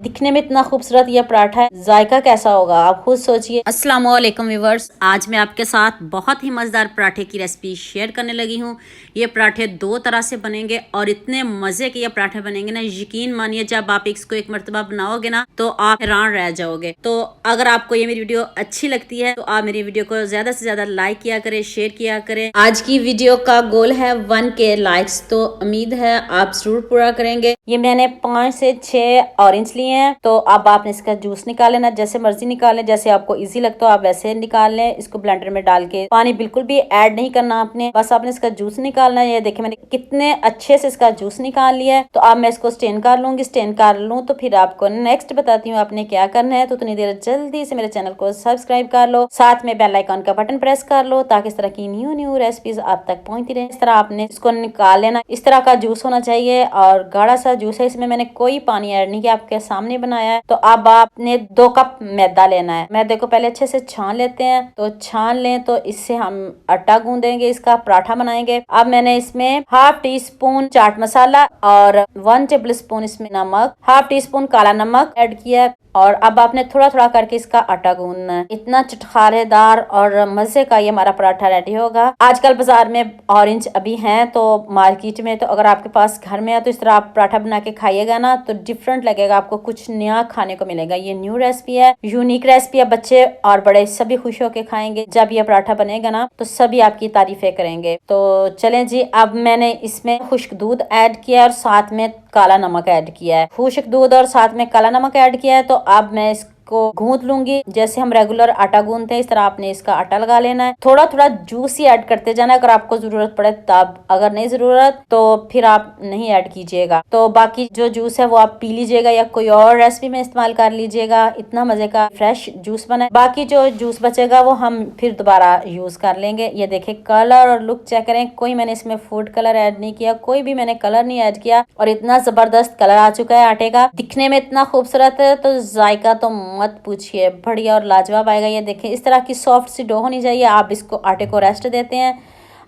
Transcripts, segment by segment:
दिखने में इतना खूबसूरत ये पराठा है, जायका कैसा होगा आप खुद सोचिए। अस्सलाम वालेकुम व्यूअर्स, आज मैं आपके साथ बहुत ही मज़ेदार पराठे की रेसिपी शेयर करने लगी हूँ। ये पराठे दो तरह से बनेंगे और इतने मज़े के ये पराठे बनेंगे ना, यकीन मानिए जब आप इसको एक मरतबा बनाओगे ना तो आप हैरान रह जाओगे। तो अगर आपको ये मेरी वीडियो अच्छी लगती है तो आप मेरी वीडियो को ज़्यादा से ज़्यादा लाइक किया करें, शेयर किया करें। आज की वीडियो का गोल है 1K लाइक्स, तो उम्मीद है आप जरूर पूरा करेंगे। ये मैंने 5 से 6 ऑरेंज लिए हैं, तो अब आपने इसका जूस निकाल लेना, जैसे मर्जी निकालें, जैसे आपको इजी लगता हो आप वैसे निकाल लें। इसको ब्लेंडर में डाल के पानी बिल्कुल भी ऐड नहीं करना आपने, बस आपने इसका जूस निकालना है। ये देखिए मैंने कितने अच्छे से इसका जूस निकाल लिया है। तो अब मैं इसको स्टेन कर लूंगी। स्टेन कर लूँ तो फिर आपको नेक्स्ट बताती हूँ आपने क्या करना है। तो उतनी देर जल्दी से मेरे चैनल को सब्सक्राइब कर लो, साथ में बेल आइकन का बटन प्रेस कर लो ताकि इस तरह की न्यू रेसिपीज आप तक पहुंचती रहे। इस तरह आपने इसको निकाल लेना। इस तरह का जूस होना चाहिए और गाढ़ा सा जूस है, इसमें मैंने कोई पानी ऐड नहीं किया, आपके सामने बनाया है। तो अब आपने 2 कप मैदा लेना है। मैदे को पहले अच्छे से छान लेते हैं, तो छान लें तो इससे हम आटा गूंदेंगे, इसका पराठा बनाएंगे। अब मैंने इसमें half tea spoon chaat masala और 1 टेबल स्पून इसमें नमक, हाफ टी स्पून काला नमक ऐड किया है। और अब आपने थोड़ा थोड़ा करके इसका आटा गूंदना है। इतना चटखारेदार और मजे का ये हमारा पराठा रेडी होगा। आजकल बाजार में ऑरेंज अभी हैं तो मार्केट में, तो अगर आपके पास घर में है तो इस तरह आप पराठा बना के खाइएगा ना तो डिफरेंट लगेगा, आपको कुछ नया खाने को मिलेगा। ये न्यू रेसिपी है, यूनिक रेसिपी है, बच्चे और बड़े सभी खुश होके खाएंगे। जब ये पराठा बनेगा ना तो सभी आपकी तारीफें करेंगे। तो चलें जी, अब मैंने इसमें खुश्क दूध ऐड किया और साथ में काला नमक ऐड किया है। खुश्क दूध और साथ में काला नमक ऐड किया है। तो अब मैं इसको गूंथ लूंगी, जैसे हम रेगुलर आटा गूंथते हैं इस तरह आपने इसका आटा लगा लेना है। थोड़ा थोड़ा जूस ही ऐड करते जाना है, अगर आपको जरूरत पड़े तब, अगर नहीं जरूरत तो फिर आप नहीं ऐड कीजिएगा। तो बाकी जो जूस है वो आप पी लीजिएगा या कोई और रेसिपी में इस्तेमाल कर लीजिएगा। इतना मजे का फ्रेश जूस बना है। बाकी जो जूस बचेगा वो हम फिर दोबारा यूज कर लेंगे। ये देखे कलर और लुक चेक करें, कोई मैंने इसमें फूड कलर ऐड नहीं किया, कोई भी मैंने कलर नहीं ऐड किया और इतना जबरदस्त कलर आ चुका है आटे का। दिखने में इतना खूबसूरत है तो जायका तो मत पूछिए, बढ़िया और लाजवाब आएगा। ये देखें इस तरह की सॉफ्ट सी डो होनी चाहिए। आप इसको आटे को रेस्ट देते हैं,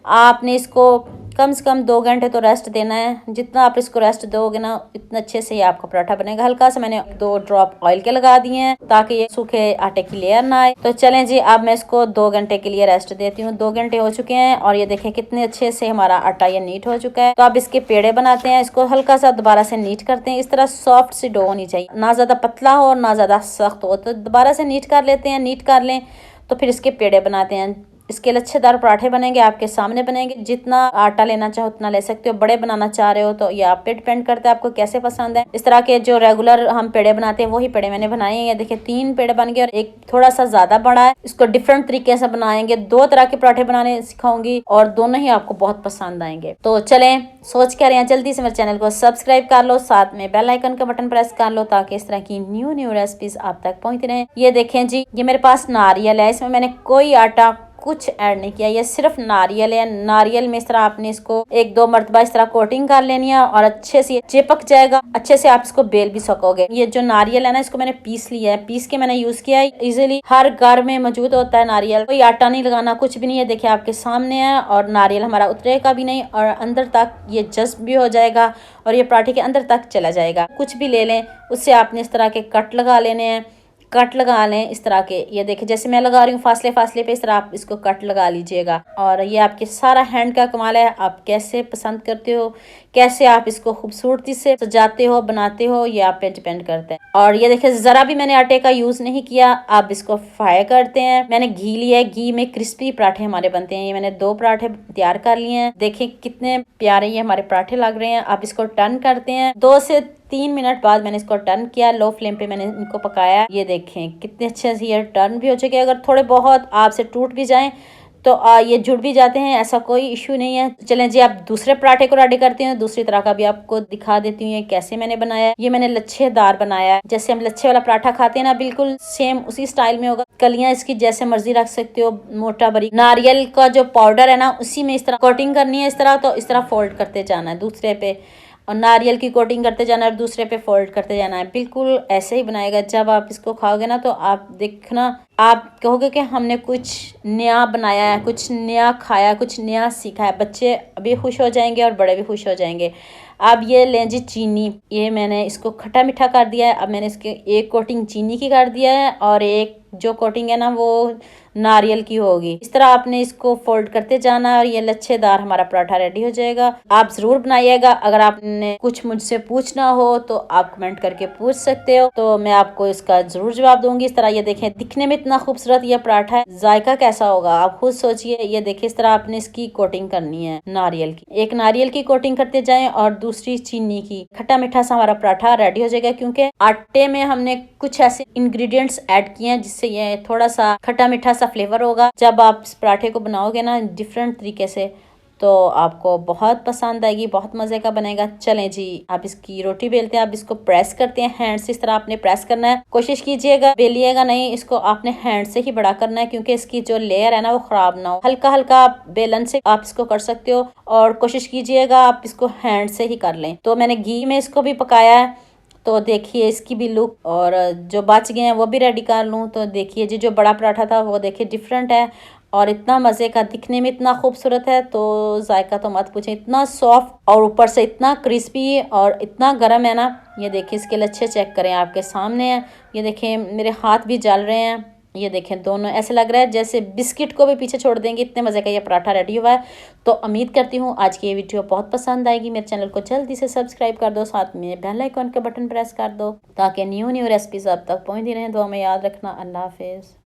आपने इसको कम से कम 2 घंटे तो रेस्ट देना है। जितना आप इसको रेस्ट दोगे ना इतना अच्छे से ये आपका पराठा बनेगा। हल्का सा मैंने 2 ड्रॉप ऑयल के लगा दिए हैं ताकि ये सूखे आटे की लेयर ना आए। तो चलें जी, अब मैं इसको 2 घंटे के लिए रेस्ट देती हूँ। 2 घंटे हो चुके हैं और ये देखें कितने अच्छे से हमारा आटा ये नीट हो चुका है। तो अब इसके पेड़े बनाते हैं, इसको हल्का सा दोबारा से नीट करते हैं। इस तरह सॉफ्ट सी डो होनी चाहिए, ना ज्यादा पतला हो और ना ज्यादा सख्त हो। तो दोबारा से नीट कर लेते हैं, नीट कर लें तो फिर इसके पेड़े बनाते हैं। इसके लच्छेदार पराठे बनेंगे, आपके सामने बनेंगे। जितना आटा लेना चाहो उतना ले सकते हो, बड़े बनाना चाह रहे हो तो ये आप पे डिपेंड करता है आपको कैसे पसंद है। इस तरह के जो रेगुलर हम पेड़े बनाते हैं वही पेड़े मैंने बनाए हैं। देखिए 3 पेड़े बन गए और एक थोड़ा सा ज्यादा बड़ा है। इसको डिफरेंट तरीके से बनाएंगे। 2 तरह के पराठे बनाने सिखाऊंगी और दोनों ही आपको बहुत पसंद आएंगे। तो चलें, सोच कर रहे हैं जल्दी से मेरे चैनल को सब्सक्राइब कर लो, साथ में बेल आइकन का बटन प्रेस कर लो ताकि इस तरह की न्यू रेसिपीज आप तक पहुंचती रहे। ये देखें जी, ये मेरे पास नारियल है, इसमें मैंने कोई आटा कुछ ऐड नहीं किया, ये सिर्फ नारियल है। नारियल में इस तरह आपने इसको 1-2 मरतबा इस तरह कोटिंग कर लेनी है और अच्छे से चिपक जाएगा। अच्छे से आप इसको बेल भी सकोगे। ये जो नारियल है ना इसको मैंने पीस लिया है, पीस के मैंने यूज किया है। इजीली हर घर में मौजूद होता है नारियल, कोई आटा नहीं लगाना, कुछ भी नहीं है। देखिए आपके सामने है और नारियल हमारा उतरेगा भी नहीं और अंदर तक ये जज्ब भी हो जाएगा और ये पराठे के अंदर तक चला जाएगा। कुछ भी ले लें, उससे आपने इस तरह के कट लगा लेने हैं, कट लगा लें इस तरह के। ये देखिए जैसे मैं लगा रही हूँ फासले फासले पे, इस तरह आप इसको कट लगा लीजिएगा। और ये आपके सारा हैंड का कमाल है, आप कैसे पसंद करते हो, कैसे आप इसको खूबसूरती से सजाते हो, बनाते हो, ये आप पे डिपेंड करता है। और ये देखिए जरा भी मैंने आटे का यूज नहीं किया। आप इसको फ्राई करते हैं, मैंने घी लिया है, घी में क्रिस्पी पराठे हमारे बनते हैं। ये मैंने 2 पराठे तैयार कर लिए हैं। देखिए कितने प्यारे ये हमारे पराठे लग रहे हैं। आप इसको टर्न करते हैं, 2 से 3 मिनट बाद मैंने इसको टर्न किया, लो फ्लेम पे मैंने इनको पकाया। ये देखें कितने अच्छे से ये टर्न भी हो चुके हैं। अगर थोड़े बहुत आपसे टूट भी जाएं तो ये जुड़ भी जाते हैं, ऐसा कोई इश्यू नहीं है। चलें जी, आप दूसरे पराठे को रेडी करते हैं। दूसरी तरह का भी आपको दिखा देती हूँ कैसे मैंने बनाया। ये मैंने लच्छेदार बनाया है, जैसे हम लच्छे वाला पराठा खाते हैं ना, बिल्कुल सेम उसी स्टाइल में होगा। कलियां इसकी जैसे मर्जी रख सकते हो, मोटा बारीक। नारियल का जो पाउडर है ना उसी में इस तरह कोटिंग करनी है, इस तरह तो इस तरह फोल्ड करते जाना है दूसरे पे, और नारियल की कोटिंग करते जाना है और दूसरे पे फोल्ड करते जाना है। बिल्कुल ऐसे ही बनाएगा। जब आप इसको खाओगे ना तो आप देखना, आप कहोगे कि हमने कुछ नया बनाया है, कुछ नया खाया, कुछ नया सीखा है। बच्चे भी खुश हो जाएंगे और बड़े भी खुश हो जाएंगे। अब ये लें जी चीनी, ये मैंने इसको खट्टा मीठा कर दिया है। अब मैंने इसके एक कोटिंग चीनी की कर दिया है और एक जो कोटिंग है ना वो नारियल की होगी। इस तरह आपने इसको फोल्ड करते जाना और ये लच्छेदार हमारा पराठा रेडी हो जाएगा। आप जरूर बनाइएगा। अगर आपने कुछ मुझसे पूछना हो तो आप कमेंट करके पूछ सकते हो, तो मैं आपको इसका जरूर जवाब दूंगी। इस तरह ये देखें, दिखने में इतना खूबसूरत ये पराठा है, जायका कैसा होगा आप खुद सोचिए। ये देखिए, इस तरह आपने इसकी कोटिंग करनी है नारियल की। एक नारियल की कोटिंग करते जाएं और दूसरी चीनी की। खट्टा मीठा सा हमारा पराठा रेडी हो जाएगा, क्योंकि आटे में हमने कुछ ऐसे इंग्रेडिएंट्स ऐड किए हैं जिससे ये थोड़ा सा खट्टा मीठा सा फ्लेवर होगा। जब आप इस पराठे को बनाओगे ना डिफरेंट तरीके से, तो आपको बहुत पसंद आएगी, बहुत मजे का बनेगा। चलें जी, आप इसकी रोटी बेलते हैं। आप इसको प्रेस करते हैं हैंड से, इस तरह आपने प्रेस करना है। कोशिश कीजिएगा बेलिएगा नहीं, इसको आपने हैंड से ही बड़ा करना है, क्योंकि इसकी जो लेयर है ना वो खराब ना हो। हल्का हल्का आप बेलन से आप इसको कर सकते हो, और कोशिश कीजिएगा आप इसको हैंड से ही कर लें। तो मैंने घी में इसको भी पकाया है, तो देखिए इसकी भी लुक, और जो बच गए हैं वो भी रेडी कर लूँ। तो देखिए जी, जो बड़ा पराठा था वो देखिए डिफरेंट है और इतना मज़े का, दिखने में इतना खूबसूरत है, तो जायका तो मत पूछें। इतना सॉफ्ट और ऊपर से इतना क्रिस्पी और इतना गर्म है ना। ये देखिए इसके लच्छे चेक करें, आपके सामने है। ये देखें मेरे हाथ भी जल रहे हैं। ये देखें दोनों, ऐसे लग रहा है जैसे बिस्किट को भी पीछे छोड़ देंगे, इतने मज़े का ये पराठा रेडी हुआ है। तो उम्मीद करती हूँ आज की ये वीडियो बहुत पसंद आएगी। मेरे चैनल को जल्दी से सब्सक्राइब कर दो, साथ में बेल आइकॉन का बटन प्रेस कर दो, ताकि न्यू रेसिपीज आप तक पहुँचती रहें। दुआ में याद रखना। अल्लाह हाफिज़।